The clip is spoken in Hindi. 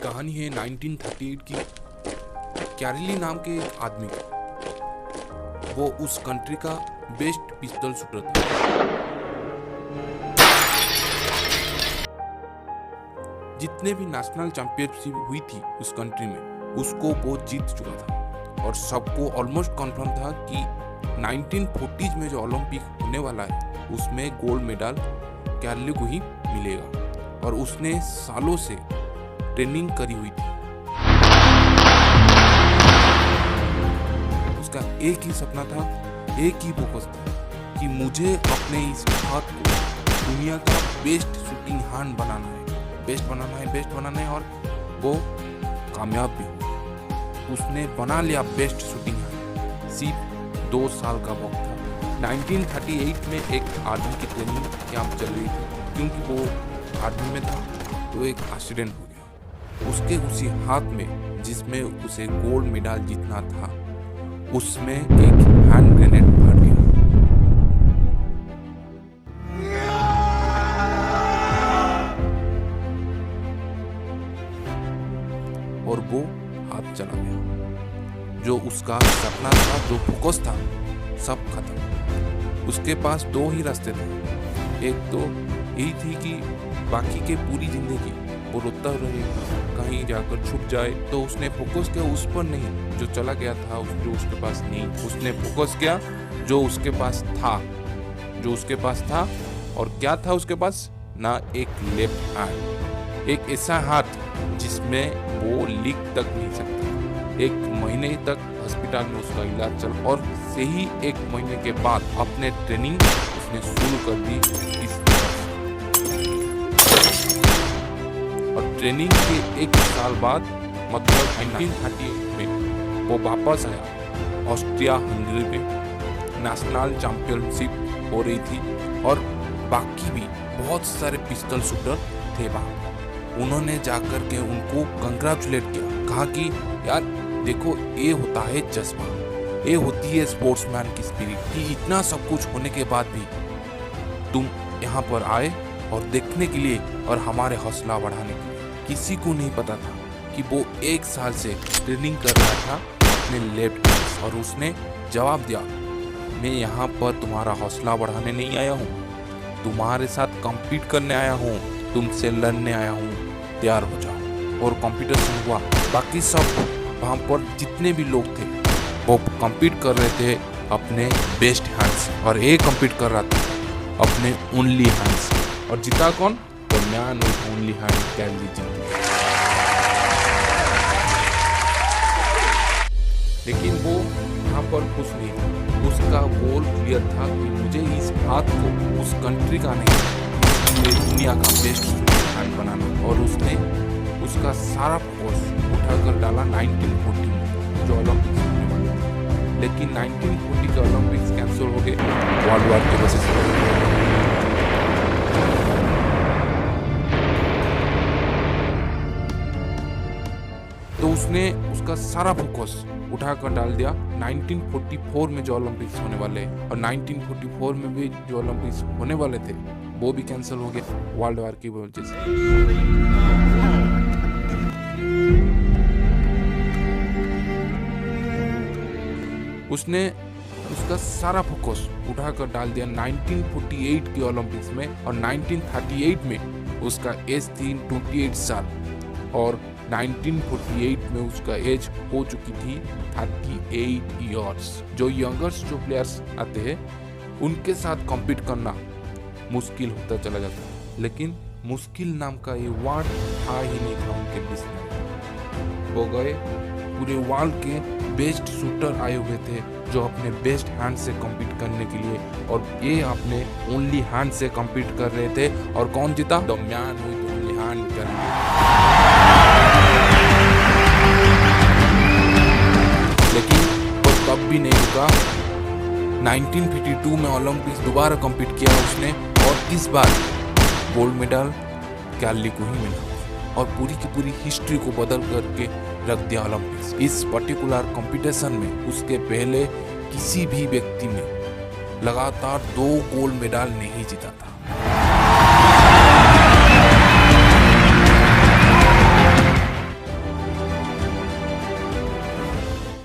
कहानी है 1938 की कैरिली नाम के एक आदमी की। वो उस कंट्री का बेस्ट पिस्टल शूटर था। जितने भी नेशनल चैंपियनशिप हुई थी उस कंट्री में, उसको वो जीत चुका था और सबको ऑलमोस्ट कंफर्म था कि 1940s में जो ओलंपिक होने वाला है उसमें गोल्ड मेडल कैरिली को ही मिलेगा। और उसने सालों से ट्रेनिंग करी हुई थी। उसका एक ही सपना था, एक ही फोकस था कि मुझे अपने इस हाथ को दुनिया का बेस्ट शूटिंग हैंड बनाना है, बेस्ट बनाना है। और वो कामयाब भी हुआ। उसने बना लिया बेस्ट शूटिंग हैंड। सिर्फ 2 साल का वक्त था। 1938 में एक आर्मी की ट्रेनिंग कैंप चल रही थी। क्योंकि वो आर्मी में था तो एक एक्सीडेंट हो गया। उसके उसी हाथ में जिसमें उसे गोल्ड मेडल जीतना था, उसमें एक हैंड ग्रेनेड फट गया और वो हाथ चला गया। जो उसका सपना था, जो फोकस था, सब खत्म। उसके पास 2 ही रास्ते थे। एक तो यही थी कि बाकी के पूरी जिंदगी वो रोता रहे, कहीं जाकर छुप जाए। तो उसने फोकस किया उस पर नहीं जो चला गया था, जो उसके पास नहीं। उसने फोकस किया जो उसके पास था। और क्या था उसके पास? ना एक लेफ्ट हैंड, एक ऐसा हाथ जिसमें वो लिख तक नहीं सकता। 1 महीने तक हॉस्पिटल में उसका इलाज चल और से ही 1 महीने के बाद अपने ट्रेनिंग उसने शुरू कर दी इस तरह। और ट्रेनिंग के 1 साल बाद, मतलब 1938 में वो वापस आया। ऑस्ट्रिया हंगरी में नेशनल चैंपियनशिप हो रही थी और बाकी भी बहुत सारे पिस्टल शूटर थे वहाँ। उन्होंने जाकर के उनको कंग्रेचुलेट किया, कहा कि यार देखो, ये होता है जज्बा, ये होती है स्पोर्ट्समैन की स्पिरिट कि इतना सब कुछ होने के बाद भी तुम यहाँ पर आए और देखने के लिए और हमारे हौसला बढ़ाने के लिए। किसी को नहीं पता था कि वो 1 साल से ट्रेनिंग कर रहा था अपने लेफ्ट हैंड। और उसने जवाब दिया, मैं यहाँ पर तुम्हारा हौसला बढ़ाने नहीं आया हूँ, तुम्हारे साथ कम्पीट करने आया हूँ, तुमसे लड़ने आया हूँ, तैयार हो जाओ। और कंपटीशन हुआ। बाकी सब वहाँ पर जितने भी लोग थे वो कम्पीट कर रहे थे अपने बेस्ट हैंड से, और एक कम्पीट कर रहा था अपने ओनली हैंड से। और जीता कौन? तो मैन विद ओनली हैंड कैरिली जीत। लेकिन वो यहाँ पर खुश नहीं था। उसका गोल क्लियर था कि मुझे इस हाथ को उस कंट्री का नहीं, पूरे दुनिया का बेस्ट हैंड बनाना। और उसने उसका सारा फोर्स उठाकर डाला 1940 में, जो ओलंपिक्स होने वाले थे। लेकिन 1940 के ओलंपिक्स कैंसिल हो गए वर्ल्ड वॉर की वजह से। तो उसने उसका सारा फोकस उठाकर डाल दिया 1944 में जो ओलंपिक्स होने वाले हैं। और 1944 में भी जो ओलंपिक्स होने वाले थे वो भी कैंसिल हो गए वर्ल्ड वॉर की वजह से। उसने उसका सारा फोकस उठाकर डाल दिया 1948 के ओलंपिक्स में। और 1938 में उसका एज थी 28 साल और 1948 में उसका एज हो चुकी थी 38 इयर्स। जो यंगर्स जो प्लेयर्स आते हैं उनके साथ कम्पीट करना मुश्किल होता चला जाता है। लेकिन मुश्किल नाम का ये वर्ड था ही नहीं था उनके लिस्ट में। वो गए, पूरे वर्ल्ड के बेस्ट शूटर आए हुए थे जो अपने बेस्ट हैंड से कम्पीट करने के लिए, और ये अपने ओनली हैंड से कम्पीट कर रहे थे। और कौन जीता? The man with only hand carefully. लेकिन वो तब भी नहीं रुका। 1952 में ओलंपिक्स दोबारा कम्पीट किया उसने, और इस बार गोल्ड मेडल कैरिली को ही मिला और पूरी की पूरी हिस्ट्री को बदल करके रख दिया ओलंपिक्स। इस पर्टिकुलर कंपटीशन में उसके पहले किसी भी व्यक्ति ने लगातार 2 गोल्ड मेडल नहीं जीता था।